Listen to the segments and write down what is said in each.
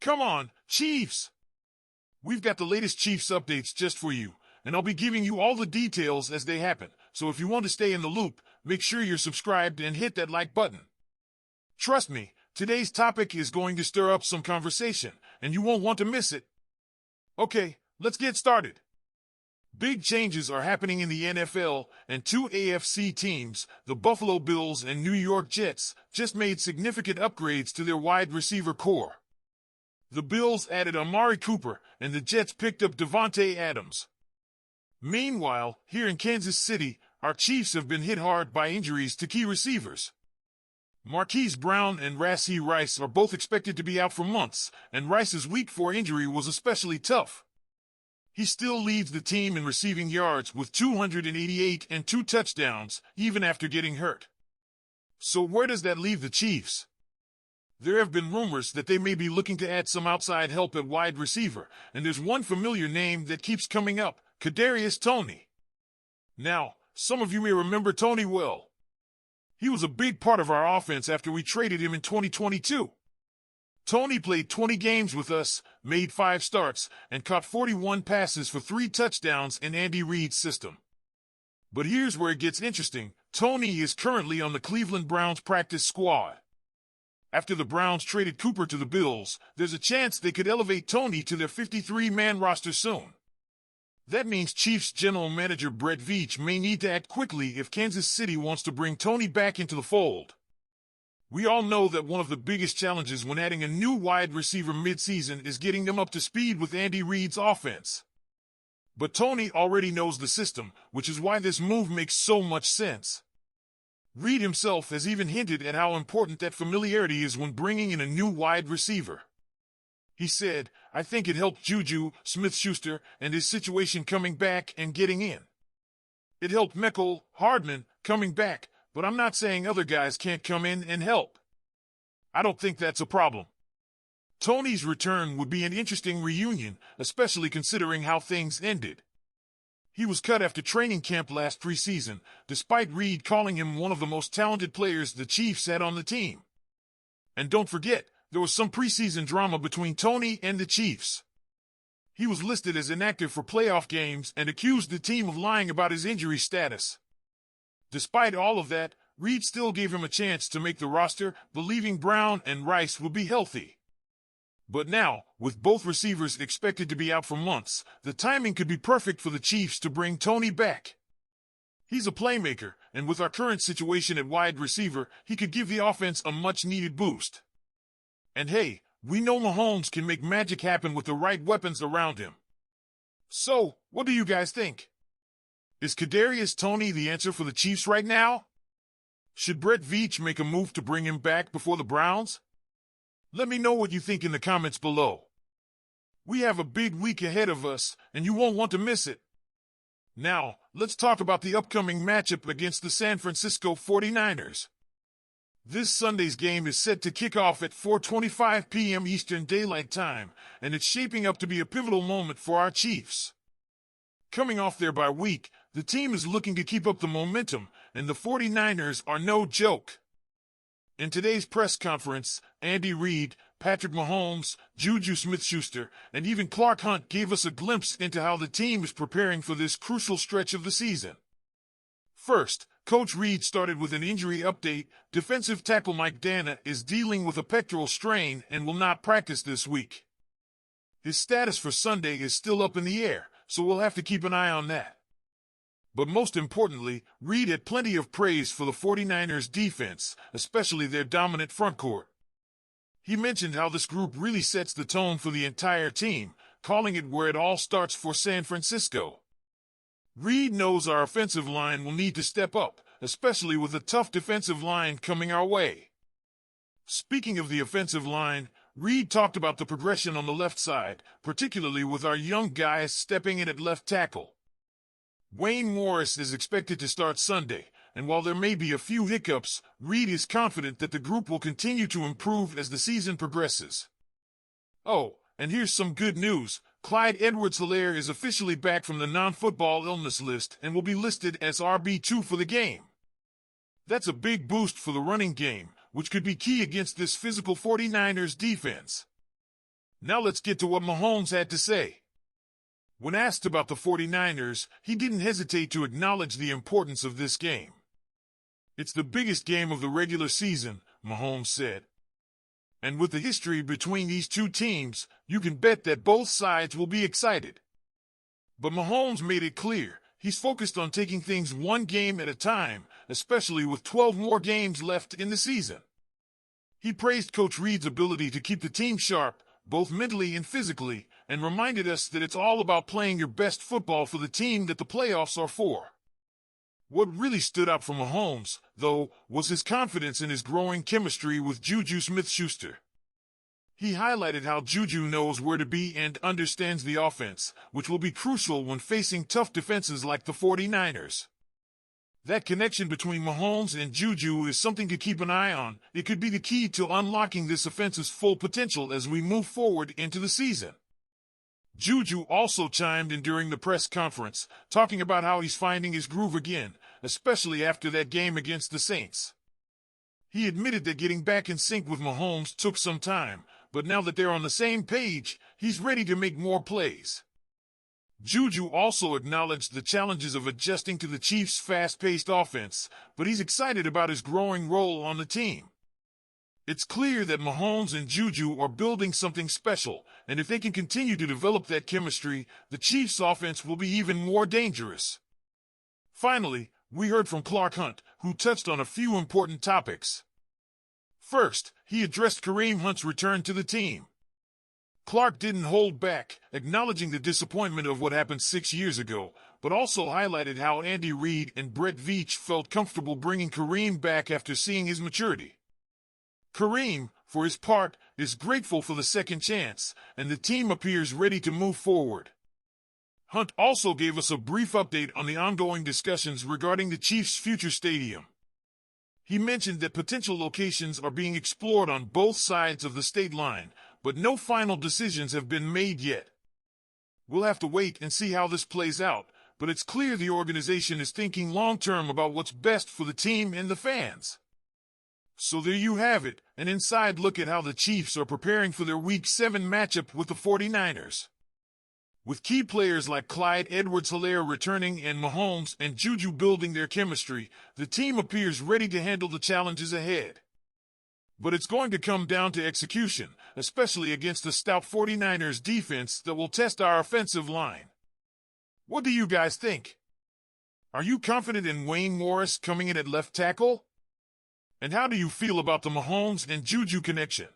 Come on, Chiefs! We've got the latest Chiefs updates just for you, and I'll be giving you all the details as they happen. So if you want to stay in the loop, make sure you're subscribed and hit that like button. Trust me, today's topic is going to stir up some conversation, and you won't want to miss it. Okay, let's get started. Big changes are happening in the NFL, and two AFC teams, the Buffalo Bills and New York Jets, just made significant upgrades to their wide receiver core. The Bills added Amari Cooper, and the Jets picked up Davante Adams. Meanwhile, here in Kansas City, our Chiefs have been hit hard by injuries to key receivers. Marquise Brown and Rashee Rice are both expected to be out for months, and Rice's Week 4 injury was especially tough. He still leads the team in receiving yards with 288 and 2 touchdowns, even after getting hurt. So where does that leave the Chiefs? There have been rumors that they may be looking to add some outside help at wide receiver, and there's one familiar name that keeps coming up, Kadarius Toney. Now, some of you may remember Toney well. He was a big part of our offense after we traded him in 2022. Toney played 20 games with us, made 5 starts, and caught 41 passes for 3 touchdowns in Andy Reid's system. But here's where it gets interesting. Toney is currently on the Cleveland Browns practice squad. After the Browns traded Cooper to the Bills, there's a chance they could elevate Toney to their 53-man roster soon. That means Chiefs general manager Brett Veach may need to act quickly if Kansas City wants to bring Toney back into the fold. We all know that one of the biggest challenges when adding a new wide receiver mid-season is getting them up to speed with Andy Reid's offense. But Toney already knows the system, which is why this move makes so much sense. Reid himself has even hinted at how important that familiarity is when bringing in a new wide receiver. He said, "I think it helped Juju Smith-Schuster and his situation coming back and getting in. It helped Mecole Hardman coming back, but I'm not saying other guys can't come in and help. I don't think that's a problem." Toney's return would be an interesting reunion, especially considering how things ended. He was cut after training camp last preseason, despite Reid calling him one of the most talented players the Chiefs had on the team. And don't forget, there was some preseason drama between Toney and the Chiefs. He was listed as inactive for playoff games and accused the team of lying about his injury status. Despite all of that, Reid still gave him a chance to make the roster, believing Brown and Rice would be healthy. But now, with both receivers expected to be out for months, the timing could be perfect for the Chiefs to bring Toney back. He's a playmaker, and with our current situation at wide receiver, he could give the offense a much-needed boost. And hey, we know Mahomes can make magic happen with the right weapons around him. So, what do you guys think? Is Kadarius Toney the answer for the Chiefs right now? Should Brett Veach make a move to bring him back before the Browns? Let me know what you think in the comments below. We have a big week ahead of us, and you won't want to miss it. Now, let's talk about the upcoming matchup against the San Francisco 49ers. This Sunday's game is set to kick off at 4:25 p.m. Eastern Daylight Time, and it's shaping up to be a pivotal moment for our Chiefs. Coming off their bye week, the team is looking to keep up the momentum, and the 49ers are no joke. In today's press conference, Andy Reid, Patrick Mahomes, Juju Smith-Schuster, and even Clark Hunt gave us a glimpse into how the team is preparing for this crucial stretch of the season. First, Coach Reid started with an injury update. Defensive tackle Mike Dana is dealing with a pectoral strain and will not practice this week. His status for Sunday is still up in the air, so we'll have to keep an eye on that. But most importantly, Reid had plenty of praise for the 49ers defense, especially their dominant front court. He mentioned how this group really sets the tone for the entire team, calling it where it all starts for San Francisco. Reid knows our offensive line will need to step up, especially with a tough defensive line coming our way. Speaking of the offensive line, Reid talked about the progression on the left side, particularly with our young guys stepping in at left tackle. Wayne Morris is expected to start Sunday, and while there may be a few hiccups, Reid is confident that the group will continue to improve as the season progresses. Oh, and here's some good news. Clyde Edwards-Helaire is officially back from the non-football illness list and will be listed as RB2 for the game. That's a big boost for the running game, which could be key against this physical 49ers defense. Now let's get to what Mahomes had to say. When asked about the 49ers, he didn't hesitate to acknowledge the importance of this game. "It's the biggest game of the regular season," Mahomes said. "And with the history between these two teams, you can bet that both sides will be excited." But Mahomes made it clear he's focused on taking things one game at a time, especially with 12 more games left in the season. He praised Coach Reid's ability to keep the team sharp, both mentally and physically, and reminded us that it's all about playing your best football for the team that the playoffs are for. What really stood out for Mahomes, though, was his confidence in his growing chemistry with Juju Smith-Schuster. He highlighted how Juju knows where to be and understands the offense, which will be crucial when facing tough defenses like the 49ers. That connection between Mahomes and Juju is something to keep an eye on. It could be the key to unlocking this offense's full potential as we move forward into the season. Juju also chimed in during the press conference, talking about how he's finding his groove again, especially after that game against the Saints. He admitted that getting back in sync with Mahomes took some time, but now that they're on the same page, he's ready to make more plays. Juju also acknowledged the challenges of adjusting to the Chiefs' fast-paced offense, but he's excited about his growing role on the team. It's clear that Mahomes and Juju are building something special, and if they can continue to develop that chemistry, the Chiefs' offense will be even more dangerous. Finally, we heard from Clark Hunt, who touched on a few important topics. First, he addressed Kareem Hunt's return to the team. Clark didn't hold back, acknowledging the disappointment of what happened 6 years ago, but also highlighted how Andy Reid and Brett Veach felt comfortable bringing Kareem back after seeing his maturity. Kareem, for his part, is grateful for the second chance, and the team appears ready to move forward. Hunt also gave us a brief update on the ongoing discussions regarding the Chiefs' future stadium. He mentioned that potential locations are being explored on both sides of the state line, but no final decisions have been made yet. We'll have to wait and see how this plays out, but it's clear the organization is thinking long-term about what's best for the team and the fans. So there you have it, an inside look at how the Chiefs are preparing for their Week 7 matchup with the 49ers. With key players like Clyde Edwards-Helaire returning and Mahomes and Juju building their chemistry, the team appears ready to handle the challenges ahead. But it's going to come down to execution, especially against the stout 49ers defense that will test our offensive line. What do you guys think? Are you confident in Wayne Morris coming in at left tackle? And how do you feel about the Mahomes and Juju connection?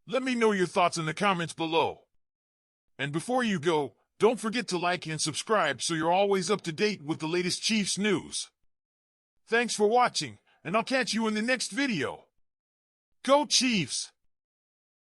Let me know your thoughts in the comments below. And before you go, don't forget to like and subscribe so you're always up to date with the latest Chiefs news. Thanks for watching, and I'll catch you in the next video. Go Chiefs!